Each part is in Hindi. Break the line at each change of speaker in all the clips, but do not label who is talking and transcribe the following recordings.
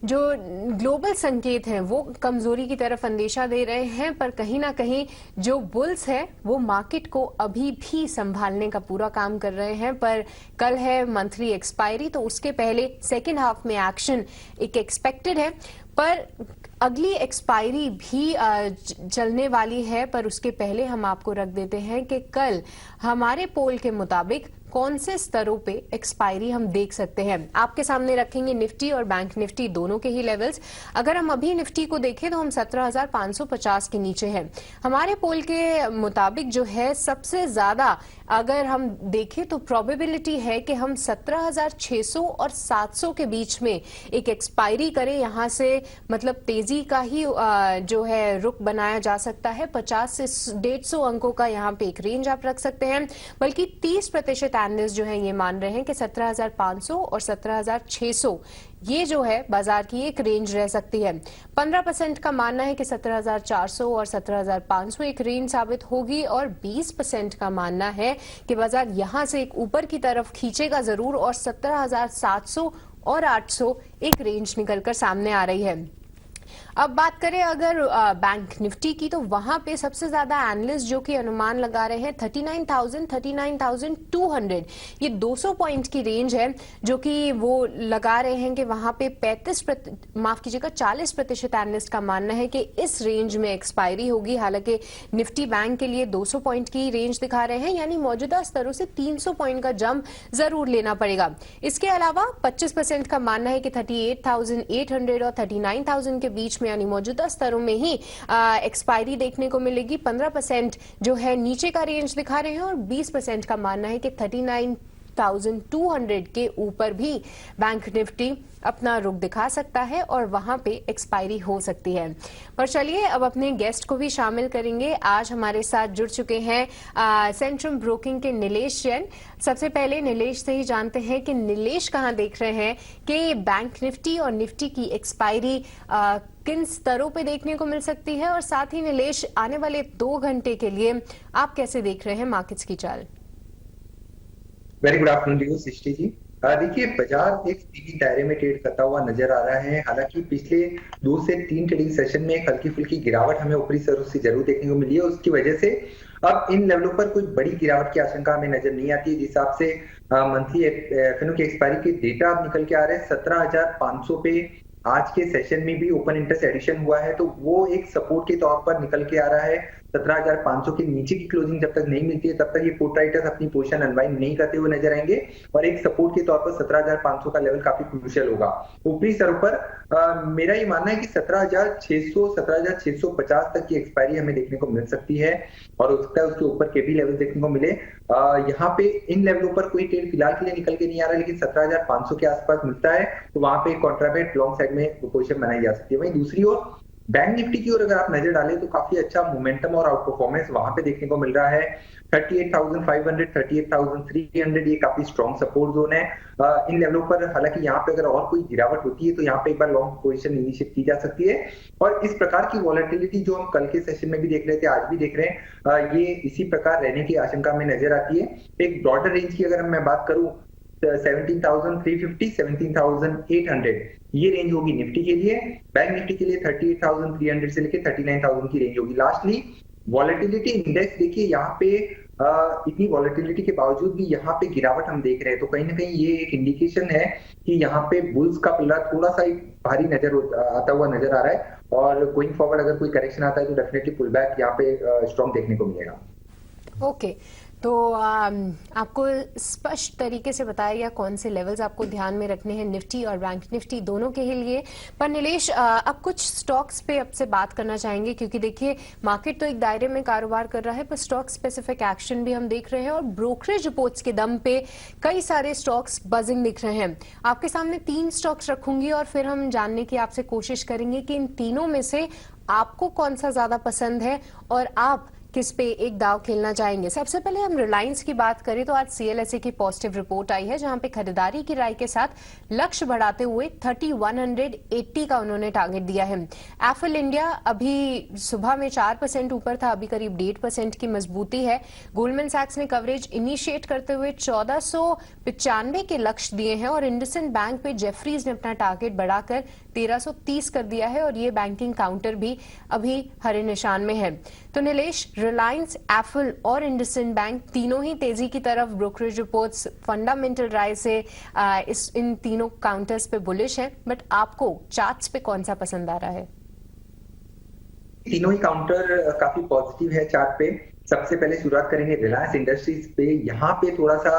जो ग्लोबल संकेत हैं वो कमजोरी की तरफ अंदेशा दे रहे हैं, पर कहीं ना कहीं जो बुल्स है वो मार्केट को अभी भी संभालने का पूरा काम कर रहे हैं। पर कल है मंथली एक्सपायरी, तो उसके पहले सेकेंड हाफ में एक्शन एक एक्सपेक्टेड है। पर अगली एक्सपायरी भी चलने वाली है, पर उसके पहले हम आपको रख देते हैं कि कल हमारे पोल के मुताबिक कौन से स्तरों पे एक्सपायरी हम देख सकते हैं। आपके सामने रखेंगे निफ्टी और बैंक निफ्टी दोनों के ही लेवल्स। अगर हम अभी निफ्टी को देखें तो हम 17,550 के नीचे हैं। हमारे पोल के मुताबिक जो है सबसे ज्यादा अगर हम देखें तो प्रोबेबिलिटी है कि हम 17,600 और 700 के बीच में एक एक्सपायरी करें। यहां से मतलब तेजी का ही जो है रुख बनाया जा सकता है। 50 से 150 अंकों का यहां पे एक रेंज आप रख सकते हैं। बल्कि 30% एनालिस्ट जो है ये मान रहे हैं कि 17,500 और 17,600 ये जो है बाजार की एक रेंज रह सकती है। 15% का मानना है कि 17,400 और 17,500 एक रेंज साबित होगी, और 20% का मानना है कि बाजार यहां से एक ऊपर की तरफ खींचेगा जरूर, और 17,700 और 800 एक रेंज निकलकर सामने आ रही है। अब बात करें अगर बैंक निफ्टी की, तो वहां पे सबसे ज्यादा एनालिस्ट जो कि अनुमान लगा रहे हैं 39,000, 39,200, ये 200 पॉइंट की रेंज है जो कि वो लगा रहे हैं कि वहां पे 40% एनालिस्ट का मानना है कि इस रेंज में एक्सपायरी होगी। हालांकि निफ्टी बैंक के लिए 200 पॉइंट की रेंज दिखा रहे हैं, यानी मौजूदा स्तरों से 300 पॉइंट का जंप जरूर लेना पड़ेगा। इसके अलावा 25% का मानना है कि 38,800 और 39,000 के बीच में यानी मौजूदा स्तरों में ही एक्सपायरी देखने को मिलेगी। 15% जो है नीचे का रेंज दिखा रहे हैं, और 20% का मानना है कि 39,200 के ऊपर भी बैंक निफ्टी अपना रुख दिखा सकता है और वहां पे एक्सपायरी हो सकती है। पर चलिए अब अपने गेस्ट को भी शामिल करेंगे। आज हमारे साथ जुड़ चुके हैं सेंट्रम ब्रोकिंग के नीलेश जैन। सबसे पहले नीलेश से ही जानते हैं कि नीलेश कहां देख रहे हैं कि बैंक निफ्टी और निफ्टी की एक्सपायरी किन स्तरों पे देखने को मिल सकती है, और साथ ही नीलेश आने वाले 2 घंटे के लिए आप कैसे देख रहे हैं मार्केट्स की चाल।
Very good afternoon Srishti ji. देखिए, बाजार एक सीधी दायरे में ट्रेड करता हुआ नजर आ रहा है। हालांकि पिछले 2 से 3 ट्रेडिंग सेशन में एक हल्की फुल्की गिरावट हमें ऊपरी स्तरों से जरूर देखने को मिली है। उसकी वजह से अब इन लेवलों पर कोई बड़ी गिरावट की आशंका हमें नजर नहीं आती है। जिस हिसाब से मंथली एफएनओ की एक्सपायरी के डेटा अब निकल के आ रहे हैं 17,500 पे आज के सेशन में भी ओपन इंटरेस्ट एडिशन हुआ है, तो वो एक सपोर्ट के तौर पर निकल के आ रहा है। 17,500 के नीचे की क्लोजिंग जब तक नहीं मिलती है तब तक ये पुट राइटर्स अपनी पोजीशन अनवाइंड नहीं करते हुए नजर आएंगे, और एक सपोर्ट के तौर पर 17,500 का लेवल काफी क्रूशियल होगा। ऊपरी स्तरों पर मेरा ये मानना है कि 17,600 17,650 तक की एक्सपायरी हमें देखने को मिल सकती है, और हो सकता है उसके ऊपर के भी लेवल देखने को मिले। यहाँ पे इन लेवलों पर कोई ट्रेड फिलहाल के लिए निकल के नहीं आ रहा, लेकिन 17,500 के आसपास मिलता है तो वहां पे कॉन्ट्राबेट लॉन्ग साइड में पोजीशन बनाई जा सकती है। वहीं दूसरी ओर बैंक निफ्टी की ओर अगर आप नजर डालें तो काफी अच्छा मोमेंटम और आउट परफॉर्मेंस वहां पे देखने को मिल रहा है। 38,500 38,300 ये काफी स्ट्रॉन्ग सपोर्ट जोन है। इन लेवलों पर हालांकि यहाँ पे अगर और कोई गिरावट होती है तो यहाँ पे एक बार लॉन्ग पोजीशन इनिशिएट की जा सकती है, और इस प्रकार की वॉलेटिलिटी जो हम कल के सेशन में भी देख रहे थे आज भी देख रहे हैं, ये इसी प्रकार रहने की आशंका में नजर आती है। एक ब्रॉडर रेंज की अगर मैं बात करूं 17,350 17,800 ये रेंज होगी निफ्टी के लिए। बैंक निफ्टी के लिए 38,300 से लेकर 39,000 की रेंज होगी। लास्टली वॉलेटिलिटी इंडेक्स देखिए, यहाँ पे इतनी वॉलेटिलिटी के बावजूद भी यहाँ पे गिरावट हम देख रहे हैं, तो कहीं ना कहीं ये एक इंडिकेशन है कि यहाँ पे बुल्स का पल्ला थोड़ा सा भारी नजर आता हुआ नजर आ रहा है, और गोइंग फॉरवर्ड अगर कोई करेक्शन आता है तो डेफिनेटली पुल बैक यहाँ पे स्ट्रॉन्ग देखने को मिलेगा।
ओके, तो आपको स्पष्ट तरीके से बताया गया कौन से लेवल्स आपको ध्यान में रखने हैं निफ्टी और बैंक निफ्टी दोनों के ही लिए। पर नीलेश, अब कुछ स्टॉक्स पे अब से बात करना चाहेंगे, क्योंकि देखिए मार्केट तो एक दायरे में कारोबार कर रहा है, पर स्टॉक स्पेसिफिक एक्शन भी हम देख रहे हैं, और ब्रोकरेज रिपोर्ट्स के दम पे कई सारे स्टॉक्स बजिंग दिख रहे हैं। आपके सामने 3 स्टॉक्स रखूंगी और फिर हम जानने की आपसे कोशिश करेंगे कि इन तीनों में से आपको कौन सा ज्यादा पसंद है, और आप किस पे एक दाव खेलना चाहेंगे। सबसे पहले हम रिलायंस की बात करें तो आज सीएलएसए की पॉजिटिव रिपोर्ट आई है, जहां पे खरीदारी की राय के साथ लक्ष्य बढ़ाते हुए 3180 का उन्होंने टारगेट दिया है। एफएल इंडिया अभी सुबह में 4% ऊपर था, अभी करीब 1.5% की मजबूती है। गोल्डमैन सैक्स ने कवरेज इनिशिएट करते हुए 1495 के लक्ष्य दिए हैं और इंडसइंड बैंक पे जेफरीज ने अपना टारगेट बढ़ाकर 1330 कर दिया है और ये बैंकिंग काउंटर भी अभी हरे निशान में है। तो नीलेश, रिलायंस, एफएल और इंडसइंड बैंक तीनों ही तेजी की तरफ ब्रोकरेज रिपोर्ट्स फंडामेंटल राय से इन तीनों काउंटर्स पे बुलिश है, बट आपको चार्ट्स पे कौन सा पसंद आ रहा है?
तीनों ही काउंटर काफी पॉजिटिव है चार्ट पे। सबसे पहले शुरुआत करेंगे रिलायंस इंडस्ट्रीज पे। यहाँ पे थोड़ा सा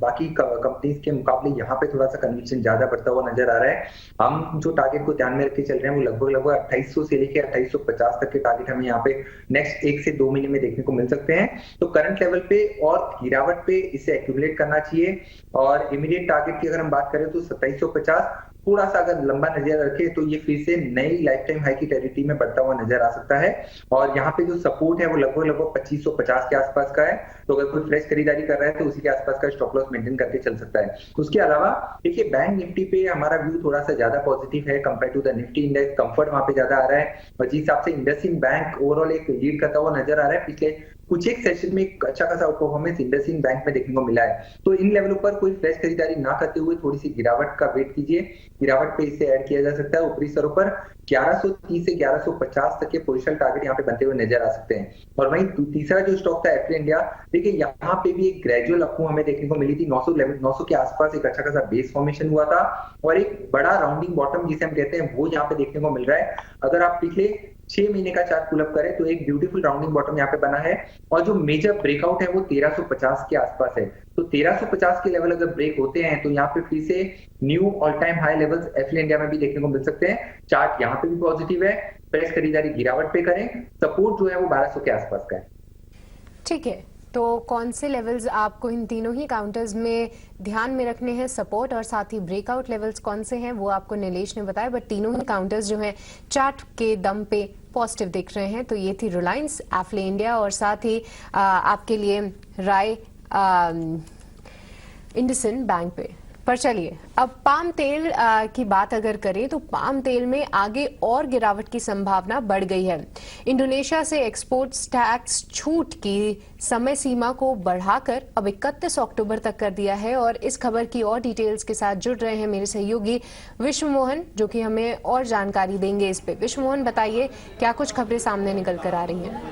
बाकी कंपनीज के मुकाबले यहाँ पे थोड़ा सा कन्विक्शन ज्यादा बढ़ता हुआ नजर आ रहा है। हम जो टारगेट को ध्यान में रख के चल रहे हैं वो लगभग 2800 से लेकर 2850 तक के टारगेट हमें यहाँ पे नेक्स्ट 1 से 2 महीने में देखने को मिल सकते हैं। तो करंट लेवल पे और गिरावट पे इसे एक्यूमुलेट करना चाहिए। और इमीडिएट टारगेट की अगर हम बात करें तो 2750, थोड़ा सा अगर लंबा नजर रखे तो ये फिर से नई लाइफ टाइम हाई की टेरिटरी में बढ़ता हुआ नजर आ सकता है। और यहाँ पे जो सपोर्ट है वो लगभग 2550 के आसपास का है। तो अगर कोई फ्रेश खरीदारी कर रहा है तो उसी के आसपास का स्टॉप लॉस मेंटेन करके चल सकता है। उसके अलावा देखिए, बैंक निफ्टी पे हमारा व्यू थोड़ा सा ज्यादा पॉजिटिव है compare to the Nifty index. Comfort वहां पे ज्यादा आ रहा है और जिस हिसाब से इंडसइंड बैंक ओवरऑल एक लीड करता हुआ नजर आ रहा है, पिछले कुछ एक सेशन में एक अच्छा खासा परफॉर्मेंस इंडसइंड बैंक में देखने को मिला है। तो इन लेवलों पर कोई फ्रेश खरीदारी ना करते हुए थोड़ी सी गिरावट का वेट कीजिए। गिरावट पे इसे ऐड किया जा सकता है। ऊपरी स्तरों पर 1130 से 1150 तक के पोजिशनल टारगेट यहाँ पे बनते हुए नजर आ सकते हैं। और वहीं तीसरा जो स्टॉक था एफएल इंडिया, देखिए यहाँ पे भी एक ग्रेजुअल अपमूव हमें देखने को मिली थी। 900 के आसपास एक अच्छा खासा बेस फॉर्मेशन हुआ था और एक बड़ा राउंडिंग बॉटम जिसे हम कहते हैं वो यहाँ पे देखने को मिल रहा है। अगर आप पिछले 6 महीने का चार्ट पुल अप करें तो एक ब्यूटीफुल राउंडिंग बॉटम यहाँ पे बना है और जो मेजर ब्रेकआउट है वो 1350 के आसपास है। तो 1350 के लेवल अगर ब्रेक होते हैं तो यहाँ पे फिर से knew all time high levels FL India में भी देखने को मिल सकते हैं। चार्ट यहाँ पे भी पॉजिटिव है। फ्रेश खरीदारी गिरावट पे करें। सपोर्ट जो है वो 1200 के आसपास का है।
ठीक है, तो कौन से लेवल्स आपको इन तीनों ही काउंटर्स में ध्यान में रखने हैं, सपोर्ट और साथ ही ब्रेकआउट लेवल्स कौन से हैं वो आपको नीलेश ने बताया, बट तीनों ही काउंटर्स जो हैं चार्ट के दम पे पॉजिटिव दिख रहे हैं। तो ये थी रिलायंस, एफएल इंडिया और साथ ही आपके लिए राय इंडसइंड बैंक पे। पर चलिए अब पाम तेल की बात अगर करें तो पाम तेल में आगे और गिरावट की संभावना बढ़ गई है। इंडोनेशिया से एक्सपोर्ट टैक्स छूट की समय सीमा को बढ़ाकर अब 31 अक्टूबर तक कर दिया है और इस खबर की और डिटेल्स के साथ जुड़ रहे हैं मेरे सहयोगी विश्व मोहन, जो कि हमें और जानकारी देंगे इस पे। विश्व मोहन, बताइए क्या कुछ खबरें सामने निकल कर आ रही हैं?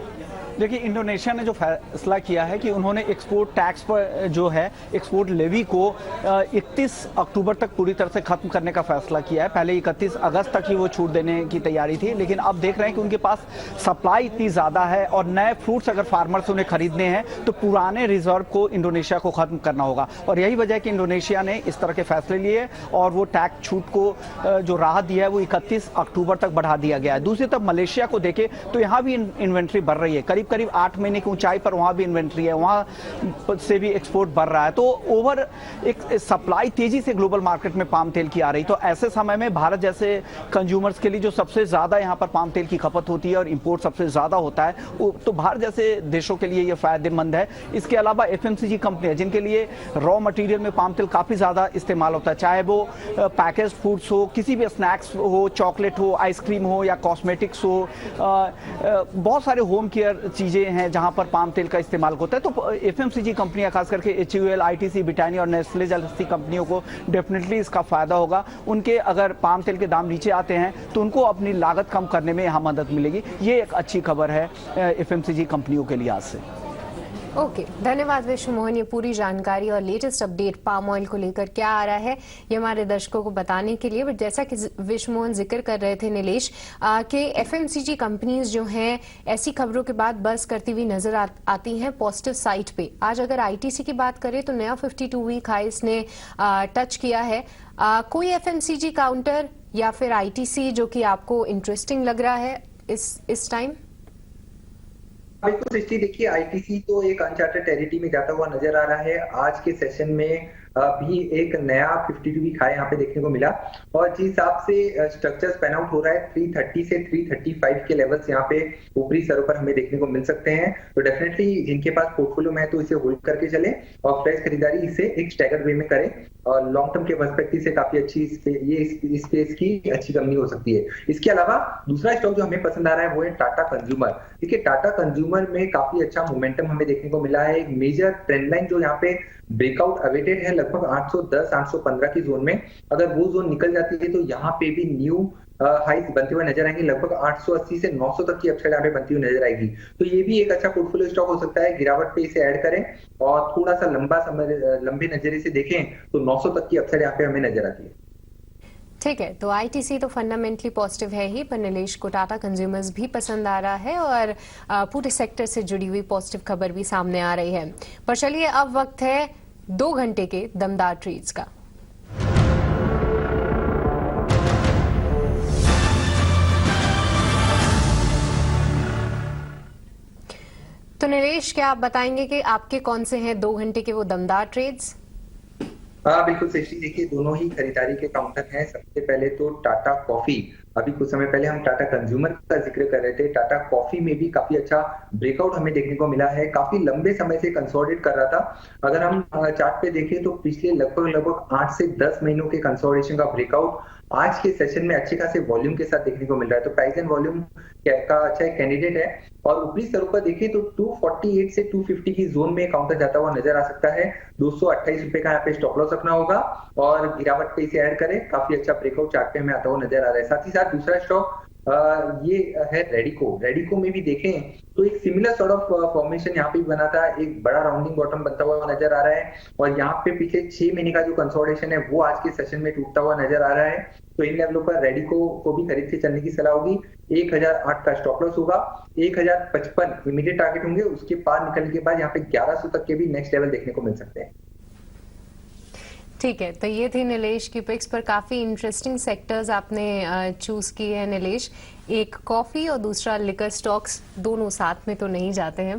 देखिए, इंडोनेशिया ने जो फैसला किया है कि उन्होंने एक्सपोर्ट टैक्स पर जो है एक्सपोर्ट लेवी को 31 अक्टूबर तक पूरी तरह से खत्म करने का फैसला किया है। पहले 31 अगस्त तक ही वो छूट देने की तैयारी थी, लेकिन अब देख रहे हैं कि उनके पास सप्लाई इतनी ज़्यादा है और नए फ्रूट्स अगर फार्मर्स उन्हें खरीदने हैं तो पुराने रिजर्व को इंडोनेशिया को खत्म करना होगा। और यही वजह है कि इंडोनेशिया ने इस तरह के फैसले लिए और वो टैक्स छूट को जो राहत दिया है वो 31 अक्टूबर तक बढ़ा दिया गया है। दूसरी तरफ मलेशिया को देखें तो यहाँ भी इन्वेंट्री बढ़ रही है, करीब 8 महीने की ऊंचाई पर वहां भी इन्वेंट्री है, वहां से भी एक्सपोर्ट बढ़ रहा है। तो ओवर एक सप्लाई तेजी से ग्लोबल मार्केट में पाम तेल की आ रही। तो ऐसे समय में भारत जैसे कंज्यूमर्स के लिए जो सबसे ज्यादा यहां पर पाम तेल की खपत होती है और इंपोर्ट सबसे ज्यादा होता है, तो भारत जैसे देशों के लिए यह फायदेमंद है। इसके अलावा एफएमसीजी कंपनियां जिनके लिए रॉ मटेरियल में पाम तेल काफी ज्यादा इस्तेमाल होता है, चाहे वो पैकेज फूड्स हो, किसी भी स्नैक्स हो, चॉकलेट हो, आइसक्रीम हो या कॉस्मेटिक्स हो, बहुत सारे होम केयर चीजें हैं जहां पर पाम तेल का इस्तेमाल होता है। तो एफएमसीजी कंपनियां खास करके एचयूएल, आईटीसी, ब्रिटानिया और नेस्ले जैसी कंपनियों को डेफिनेटली इसका फायदा होगा। उनके अगर पाम तेल के दाम नीचे आते हैं तो उनको अपनी लागत कम करने में यहां मदद मिलेगी। ये एक अच्छी खबर है एफएमसीजी कंपनियों के लिहाज से।
ओके, धन्यवाद विश्व मोहन, ये पूरी जानकारी और लेटेस्ट अपडेट पाम ऑयल को लेकर क्या आ रहा है ये हमारे दर्शकों को बताने के लिए। बट जैसा कि विश्व मोहन जिक्र कर रहे थे नीलेश कि एफएमसीजी कंपनीज जो हैं ऐसी खबरों के बाद बस करती हुई नजर आती हैं पॉजिटिव साइड पे। आज अगर आईटीसी की बात करें तो नया 52 वीक हाई इसने टच किया है। कोई एफएमसीजी काउंटर या फिर आईटीसी जो कि आपको इंटरेस्टिंग लग रहा है इस टाइम?
बिल्कुल सृष्टि, देखिए आईटीसी तो एक अनचार्टेड टेरिटरी में जाता हुआ नजर आ रहा है। आज के सेशन में भी एक नया 52 वीक हाई यहाँ पे देखने को मिला, और जिस हिसाब से स्ट्रक्चर पैन आउट हो रहा है 330 से 335 के लेवल्स यहाँ पे ऊपरी स्तरों पर हमें देखने को मिल सकते हैं। तो डेफिनेटली जिनके पास पोर्टफोलियो में है तो इसे होल्ड करके चले और फ्रेश खरीदारी इसे एक स्टैगर्ड वे में करें, और लॉन्ग टर्म के पर्सपेक्टिव से काफी अच्छी ये स्पेस की अच्छी कंपनी हो सकती है। इसके अलावा दूसरा स्टॉक जो हमें पसंद आ रहा है वो है टाटा कंज्यूमर। देखिए टाटा कंज्यूमर में काफी अच्छा मोमेंटम हमें देखने को मिला है, एक मेजर ट्रेंड लाइन जो यहाँ पे ब्रेकआउट अवेटेड है लगभग 810 815 की जोन में, अगर वो जोन निकल जाती है तो यहाँ पे भी न्यू हाइस बनते हुए नजर आएंगे, लगभग 880 से 900 तक की अपसाइड यहाँ पे बनती हुई नजर आएगी। तो ये भी एक अच्छा पोर्टफोलियो स्टॉक हो सकता है, गिरावट पे इसे ऐड करें और थोड़ा सा लंबे नजरिए से देखें तो 900 तक की अपसाइड यहाँ पे हमें नजर आती है।
ठीक है, तो आईटीसी तो फंडामेंटली पॉजिटिव है ही, पर नीलेश को टाटा कंज्यूमर्स भी पसंद आ रहा है और पूरे सेक्टर से जुड़ी हुई पॉजिटिव खबर भी सामने आ रही है। पर चलिए अब वक्त है 2 घंटे के दमदार ट्रेड्स का। तो नीलेश, क्या आप बताएंगे कि आपके कौन से हैं 2 घंटे के वो दमदार ट्रेड्स?
हाँ बिल्कुल सृष्टि, देखिए दोनों ही खरीदारी के काउंटर हैं। सबसे पहले तो टाटा कॉफी, अभी कुछ समय पहले हम टाटा कंज्यूमर का जिक्र कर रहे थे, टाटा कॉफी में भी काफी अच्छा ब्रेकआउट हमें देखने को मिला है, काफी लंबे समय से कंसोलिडेट कर रहा था। अगर हम चार्ट पे देखें तो पिछले लगभग 8 से 10 महीनों के कंसोलिडेशन का ब्रेकआउट आज के सेशन में अच्छे खासे वॉल्यूम के साथ देखने को मिल रहा है। तो प्राइस एंड वॉल्यूम का अच्छा एक कैंडिडेट है, और ऊपरी स्तरों पर देखें तो 248 से 250 की जोन में काउंटर जाता हुआ नजर आ सकता है। 228 रुपए का यहाँ पे स्टॉप लॉस रखना होगा और गिरावट पे इसे ऐड करें, काफी अच्छा ब्रेकआउट चार्ट पे हमें आता हुआ नजर आ रहा है। साथ ही साथ दूसरा स्टॉक ये है रेडिको में भी देखें तो एक सिमिलर सॉर्ट ऑफ फॉर्मेशन यहाँ पे भी बना था, एक बड़ा राउंडिंग बॉटम बनता हुआ नजर आ रहा है, और यहाँ पे पीछे 6 महीने का जो कंसोलिडेशन है वो आज के सेशन में टूटता हुआ नजर आ रहा है। तो इन लेवलों पर रेडिको को भी खरीद के चलने की सलाह होगी। 1008 का स्टॉप लॉस होगा, 1055 इमीडिएट टारगेट होंगे, उसके पार निकलने के बाद यहाँ पे 1100 तक के भी नेक्स्ट लेवल देखने को मिल सकते हैं।
ठीक है, तो ये थी नीलेश की पिक्स, पर काफी इंटरेस्टिंग सेक्टर्स आपने चूज किए हैं नीलेश। एक कॉफी और दूसरा लिकर स्टॉक्स, दोनों साथ में तो नहीं जाते हैं,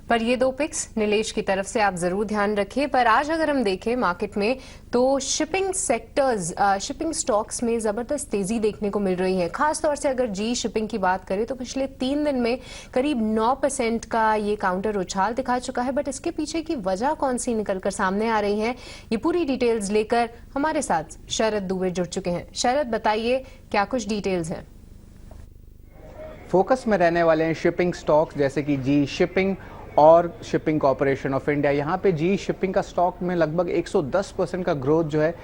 पर ये 2 पिक्स नीलेश की तरफ से आप जरूर ध्यान रखिए। पर आज अगर हम देखें मार्केट में तो शिपिंग सेक्टर्स, शिपिंग स्टॉक्स में जबरदस्त तेजी देखने को मिल रही है। खासतौर से अगर जी शिपिंग की बात करें तो पिछले 3 दिन में करीब 9% का ये काउंटर उछाल दिखा चुका है। बट इसके पीछे की वजह कौन सी निकलकर सामने आ रही है, ये पूरी डिटेल्स लेकर हमारे साथ शरद दुबे जुड़ चुके हैं। शरद, बताइए क्या कुछ डिटेल्स हैं?
फोकस में रहने वाले हैं शिपिंग स्टॉक्स जैसे कि जी शिपिंग और शिपिंग कॉर्पोरेशन ऑफ इंडिया। यहाँ पे जी शिपिंग का स्टॉक में लगभग 110% का ग्रोथ जो है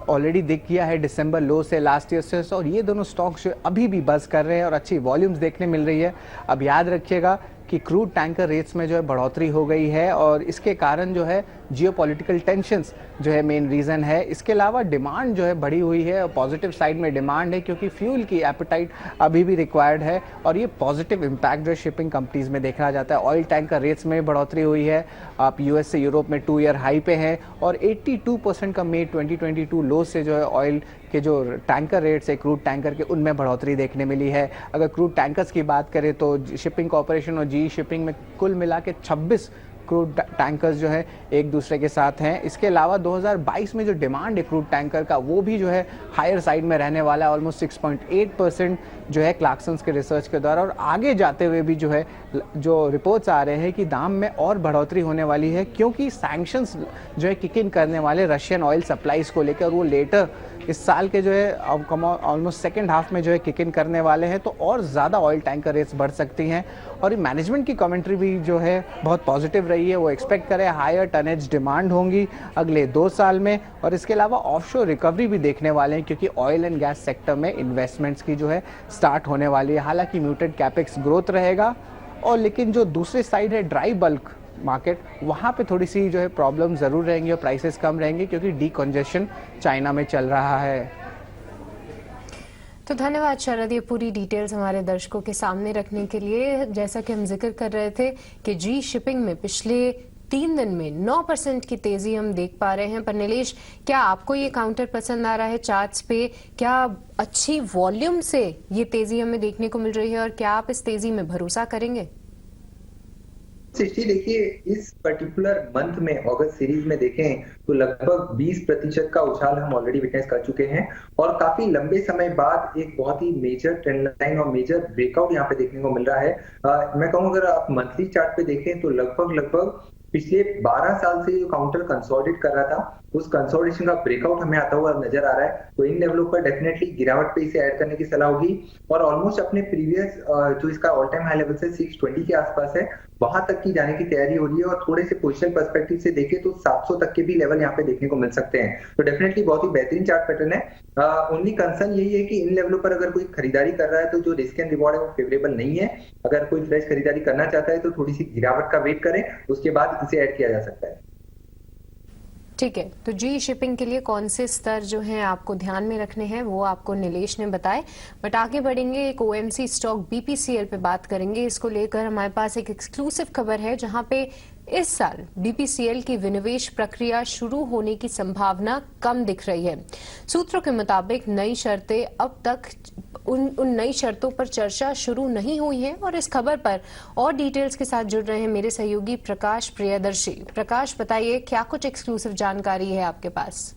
ऑलरेडी दिख गया है दिसंबर लो से, लास्ट ईयर से, और ये दोनों स्टॉक्स जो अभी भी बज़ कर रहे हैं और अच्छी वॉल्यूम्स देखने मिल रही है। अब याद रखिएगा कि क्रूड टैंकर रेट्स में जो है बढ़ोतरी हो गई है और इसके कारण जो है जियोपॉलिटिकल टेंशंस जो है मेन रीज़न है। इसके अलावा डिमांड जो है बढ़ी हुई है, पॉजिटिव साइड में डिमांड है क्योंकि फ्यूल की एपेटाइट अभी भी रिक्वायर्ड है, और ये पॉजिटिव इम्पैक्ट जो शिपिंग कंपनीज में देखा जाता है। ऑयल टैंकर रेट्स में बढ़ोतरी हुई है, आप यूएस से यूरोप में 2 ईयर हाई पे हैं, और 82% का मई 2022 लो से जो है ऑयल के जो टैंकर रेट्स है क्रूड टैंकर के, उनमें बढ़ोतरी देखने मिली है। अगर क्रूड टैंकर्स की बात करें तो शिपिंग कॉर्पोरेशन और जी शिपिंग में कुल मिला के 26 क्रूड टैंकर्स जो है एक दूसरे के साथ हैं। इसके अलावा 2022 में जो डिमांड है क्रूड टैंकर का वो भी जो है हायर साइड में रहने वाला है, ऑलमोस्ट 6.8% जो है क्लार्कसन्स के रिसर्च के द्वारा। और आगे जाते हुए भी जो है जो रिपोर्ट्स आ रहे हैं कि दाम में और बढ़ोतरी होने वाली है क्योंकि सैंक्शंस जो है किक इन करने वाले रशियन ऑयल सप्लाईज को लेकर, वो लेटर इस साल के जो है ऑलमोस्ट सेकेंड हाफ में जो है किक इन करने वाले हैं, तो और ज़्यादा ऑयल टैंकर रेट्स बढ़ सकती हैं। और मैनेजमेंट की कमेंट्री भी जो है बहुत पॉजिटिव रही है, वो एक्सपेक्ट करें हायर टनेज डिमांड होंगी अगले 2 साल में, और इसके अलावा ऑफशोर रिकवरी भी देखने वाले हैं क्योंकि ऑयल एंड गैस सेक्टर में इन्वेस्टमेंट्स की जो है स्टार्ट होने वाली है। हालांकि म्यूटेड कैपेक्स ग्रोथ रहेगा, और लेकिन जो दूसरी साइड है ड्राई बल्क मार्केट, वहाँ पे थोड़ी सी जो है प्रॉब्लम ज़रूर रहेंगी और प्राइसेस कम रहेंगे क्योंकि डीकंजेशन चाइना में चल रहा है।
तो धन्यवाद शरद, ये पूरी डिटेल्स हमारे दर्शकों के सामने रखने के लिए। जैसा कि हम जिक्र कर रहे थे कि जी शिपिंग में पिछले 3 दिन में 9% की तेजी हम देख पा रहे हैं। पर नीलेश, क्या आपको ये काउंटर पसंद आ रहा है चार्ट्स पे? क्या अच्छी वॉल्यूम से ये तेजी हमें देखने को मिल रही है और क्या आप इस तेजी में भरोसा करेंगे?
सृष्टि देखिए, इस पर्टिकुलर मंथ में अगस्त सीरीज में देखें तो लगभग 20% का उछाल हम ऑलरेडी विटनेस कर चुके हैं और काफी लंबे समय बाद एक बहुत ही मेजर ट्रेंड लाइन और मेजर ब्रेकआउट यहाँ पे देखने को मिल रहा है। मैं कहूँ अगर आप मंथली चार्ट पे देखें तो लगभग पिछले 12 साल से जो काउंटर कंसोलिडेट कर रहा था उस कंसोलिडेशन का ब्रेकआउट हमें आता हुआ नजर आ रहा है। तो इन लेवलों पर डेफिनेटली गिरावट पे इसे ऐड करने की सलाह होगी और ऑलमोस्ट अपने प्रीवियस जो इसका ऑल टाइम हाई लेवल से 620 के आसपास है वहां तक की जाने की तैयारी हो रही है और थोड़े से पोजिशनल पर्सपेक्टिव से देखें तो 700 तक के भी लेवल यहाँ पे देखने को मिल सकते हैं। तो डेफिनेटली बहुत ही बेहतरीन चार्ट पैटर्न है। ओनली कंसर्न यही है कि इन लेवलों पर अगर कोई खरीदारी कर रहा है तो जो रिस्क एंड रिवॉर्ड है वो फेवरेबल नहीं है। अगर कोई फ्रेश खरीदारी करना चाहता है तो थोड़ी सी गिरावट का वेट करें, उसके बाद इसे ऐड किया जा सकता है।
ठीक है, तो जी शिपिंग के लिए कौन से स्तर जो हैं आपको ध्यान में रखने हैं वो आपको नीलेश ने बताए। बट आगे बढ़ेंगे, एक ओएमसी स्टॉक बीपीसीएल पे बात करेंगे। इसको लेकर हमारे पास एक एक्सक्लूसिव खबर है जहां पे इस साल बीपीसीएल की विनिवेश प्रक्रिया शुरू होने की संभावना कम दिख रही है। सूत्रों के मुताबिक नई शर्तें अब तक उन नई शर्तों पर चर्चा शुरू नहीं हुई है और इस खबर पर और डिटेल्स के साथ जुड़ रहे हैं मेरे सहयोगी प्रकाश प्रियदर्शी। प्रकाश, बताइए क्या कुछ एक्सक्लूसिव जानकारी है आपके पास?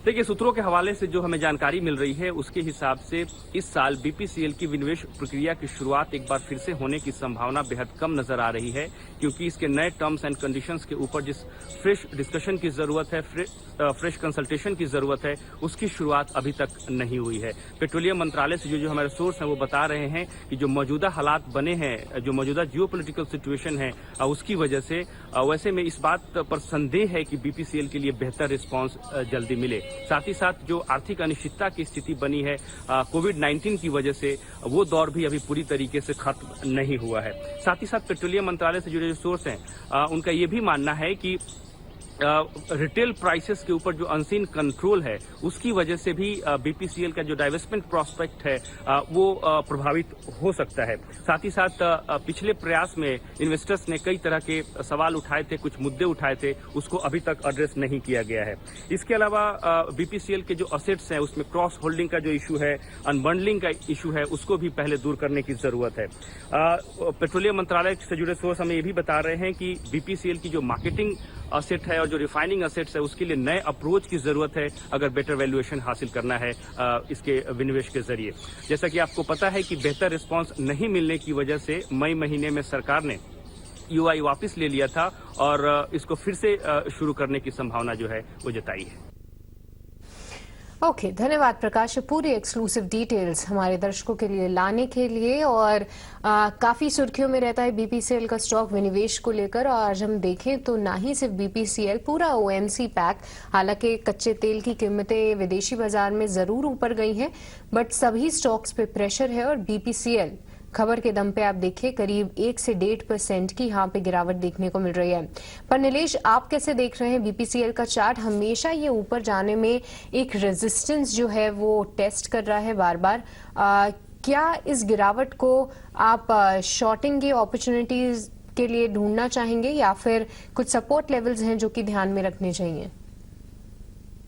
देखिए, सूत्रों के हवाले से जो हमें जानकारी मिल रही है उसके हिसाब से इस साल बीपीसीएल की विनिवेश प्रक्रिया की शुरुआत एक बार फिर से होने की संभावना बेहद कम नजर आ रही है, क्योंकि इसके नए टर्म्स एंड कंडीशंस के ऊपर जिस फ्रेश डिस्कशन की जरूरत है, फ्रेश कंसल्टेशन की जरूरत है, उसकी शुरुआत अभी तक नहीं हुई है। पेट्रोलियम मंत्रालय से जो हमारे सोर्स हैं वो बता रहे हैं कि जो मौजूदा हालात बने हैं, जो मौजूदा जियोपॉलिटिकल सिचुएशन है, उसकी वजह से वैसे में इस बात पर संदेह है कि बीपीसीएल के लिए बेहतर रिस्पांस जल्दी मिले। साथ ही साथ जो आर्थिक अनिश्चितता की स्थिति बनी है कोविड-19 की वजह से, वो दौर भी अभी पूरी तरीके से खत्म नहीं हुआ है। साथ ही साथ पेट्रोलियम मंत्रालय से जुड़े जो सोर्स हैं उनका ये भी मानना है कि रिटेल प्राइसेस के ऊपर जो अनसीन कंट्रोल है उसकी वजह से भी बीपीसीएल का जो डाइवेस्टमेंट प्रोस्पेक्ट है वो प्रभावित हो सकता है। साथ ही साथ पिछले प्रयास में इन्वेस्टर्स ने कई तरह के सवाल उठाए थे, कुछ मुद्दे उठाए थे, उसको अभी तक एड्रेस नहीं किया गया है। इसके अलावा बीपीसीएल के जो असेट्स हैं उसमें क्रॉस होल्डिंग का जो इशू है, अनबंडलिंग का इशू है, उसको भी पहले दूर करने की जरूरत है। पेट्रोलियम मंत्रालय से जुड़े सोर्स हमें ये भी बता रहे हैं कि बीपीसीएल की जो मार्केटिंग असेट है और जो रिफाइनिंग असेट्स है उसके लिए नए अप्रोच की जरूरत है अगर बेटर वैल्यूएशन हासिल करना है इसके विनिवेश के जरिए। जैसा कि आपको पता है कि बेहतर रिस्पांस नहीं मिलने की वजह से मई महीने में सरकार ने यूआई वापस ले लिया था और इसको फिर से शुरू करने की संभावना जो है वो जताई है।
ओके, धन्यवाद प्रकाश, पूरी एक्सक्लूसिव डिटेल्स हमारे दर्शकों के लिए लाने के लिए। और काफी सुर्खियों में रहता है बीपीसीएल का स्टॉक विनिवेश को लेकर, और आज हम देखें तो ना ही सिर्फ बीपीसीएल, पूरा ओएमसी पैक, हालांकि कच्चे तेल की कीमतें विदेशी बाजार में जरूर ऊपर गई हैं, बट सभी स्टॉक्स पे प्रेशर है और बीपीसीएल खबर के दम पे आप देखिए करीब 1 से 1.5% की यहाँ पे गिरावट देखने को मिल रही है। पर नीलेश, आप कैसे देख रहे हैं बीपीसीएल का चार्ट? हमेशा ये ऊपर जाने में एक रेजिस्टेंस जो है वो टेस्ट कर रहा है बार बार। क्या इस गिरावट को आप शॉर्टिंग की अपॉर्चुनिटीज के लिए ढूंढना चाहेंगे या फिर कुछ सपोर्ट लेवल्स हैं जो कि ध्यान में रखने चाहिए?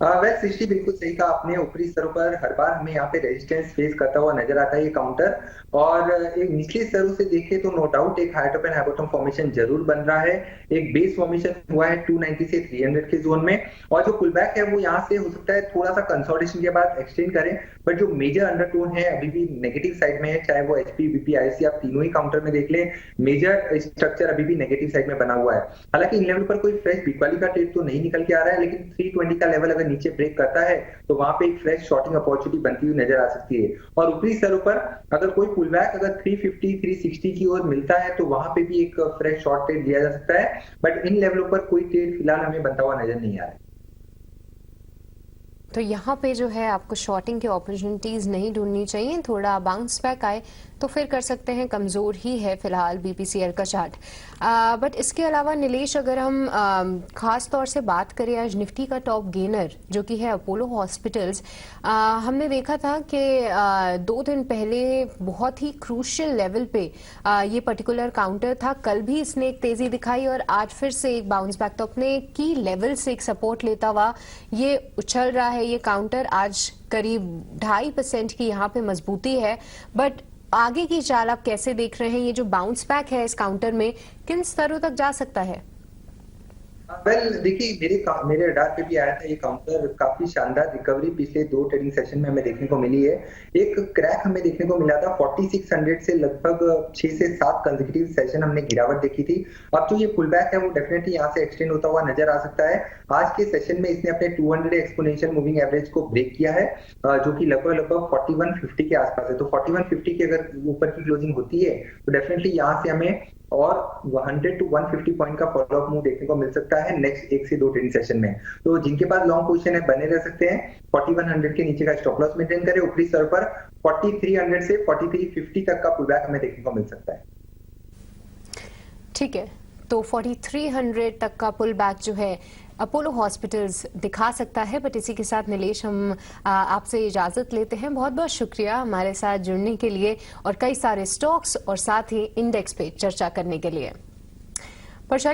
वैसे सृष्टि बिल्कुल सही कहा आपने। ऊपरी स्तरों पर हर बार हमें यहाँ पे रेजिस्टेंस फेस करता हुआ नजर आता है ये काउंटर, और एक निचले स्तरों से देखें तो नो डाउट एक high top and high bottom formation जरूर बन रहा है। एक बेस फॉर्मेशन हुआ है 290 से 300 के जोन में, और जो पुलबैक है वो यहाँ से हो सकता है थोड़ा सा कंसोलिडेशन के बाद एक्सटेंड करें, बट जो मेजर अंडरटोन है अभी भी नेगेटिव साइड में है। चाहे वो एचपी, बीपी, आईसी आप तीनों ही काउंटर में देख लें, मेजर स्ट्रक्चर अभी भी नेगेटिव साइड में बना हुआ है। हालांकि इन लेवल पर कोई फ्रेश बिकवाली का ट्रेड तो नहीं निकल के आ रहा है, लेकिन 320 का लेवल अगर नीचे ब्रेक करता है तो वहां पे एक फ्रेश शॉर्टिंग अपॉर्चुनिटी बनती हुई नजर आ सकती है। और ऊपरी स्तरों पर अगर कोई पुलबैक अगर 350, 360 की ओर मिलता है तो वहां पे भी एक फ्रेश शॉर्ट ट्रेड लिया जा सकता है, बट इन लेवलों पर कोई ट्रेड फिलहाल हमें बनता हुआ नजर नहीं आ रहा है।
तो यहाँ पे जो है आपको शॉर्टिंग की अपॉर्चुनिटीज नहीं ढूंढनी चाहिए, थोड़ा बाउंस बैक आए तो फिर कर सकते हैं। कमजोर ही है फिलहाल बीपीसीएल का चार्ट। बट इसके अलावा नीलेश, अगर हम खास तौर से बात करें आज निफ्टी का टॉप गेनर जो कि है अपोलो हॉस्पिटल्स, हमने देखा था कि 2 दिन पहले बहुत ही क्रूशियल लेवल पे ये पर्टिकुलर काउंटर था। कल भी इसने एक तेजी दिखाई और आज फिर से एक बाउंस बैक, तो अपने की लेवल से एक सपोर्ट लेता हुआ ये उछल रहा है ये काउंटर। आज करीब 2.5% की यहाँ पे मजबूती है, बट आगे की चाल आप कैसे देख रहे हैं? ये जो बाउंस बैक है इस काउंटर में किन स्तरों तक जा सकता है?
वेल देखिए, मेरे रडार पे भी आया था ये काउंटर। काफी शानदार रिकवरी पिछले 2 ट्रेडिंग सेशन में हमें देखने को मिली है। एक क्रैक हमें देखने को मिला था 4600 से, लगभग 6 से 7 कंसेक्यूटिव सेशन हमने गिरावट देखी थी। अब जो ये पुल बैक है वो डेफिनेटली यहाँ से एक्सटेंड होता हुआ नजर आ सकता है। आज के सेशन में इसने अपने 200 एक्सपोनेंशियल मूविंग एवरेज को ब्रेक किया है, जो कि लगभग 4150 के आसपास है। तो 4150 की अगर ऊपर की क्लोजिंग होती है तो डेफिनेटली यहाँ से हमें और 100 to 150 पॉइंट का फॉलोअप मूव देखने को मिल सकता है नेक्स्ट 1 से 2 ट्रेडिंग सेशन में। तो जिनके पास लॉन्ग पोजीशन है बने रह सकते हैं। 4100 के नीचे का स्टॉप लॉस मेंटेन करें। ऊपरी स्तर पर 4300 से 4350 तक का पुलबैक हमें देखने को मिल सकता है।
ठीक है, तो 4300 तक का पुल बैक जो है अपोलो हॉस्पिटल्स दिखा सकता है। बट इसी के साथ नीलेश, हम आपसे इजाजत लेते हैं। बहुत बहुत शुक्रिया हमारे साथ जुड़ने के लिए और कई सारे स्टॉक्स और साथ ही इंडेक्स पे चर्चा करने के लिए। पर चलिए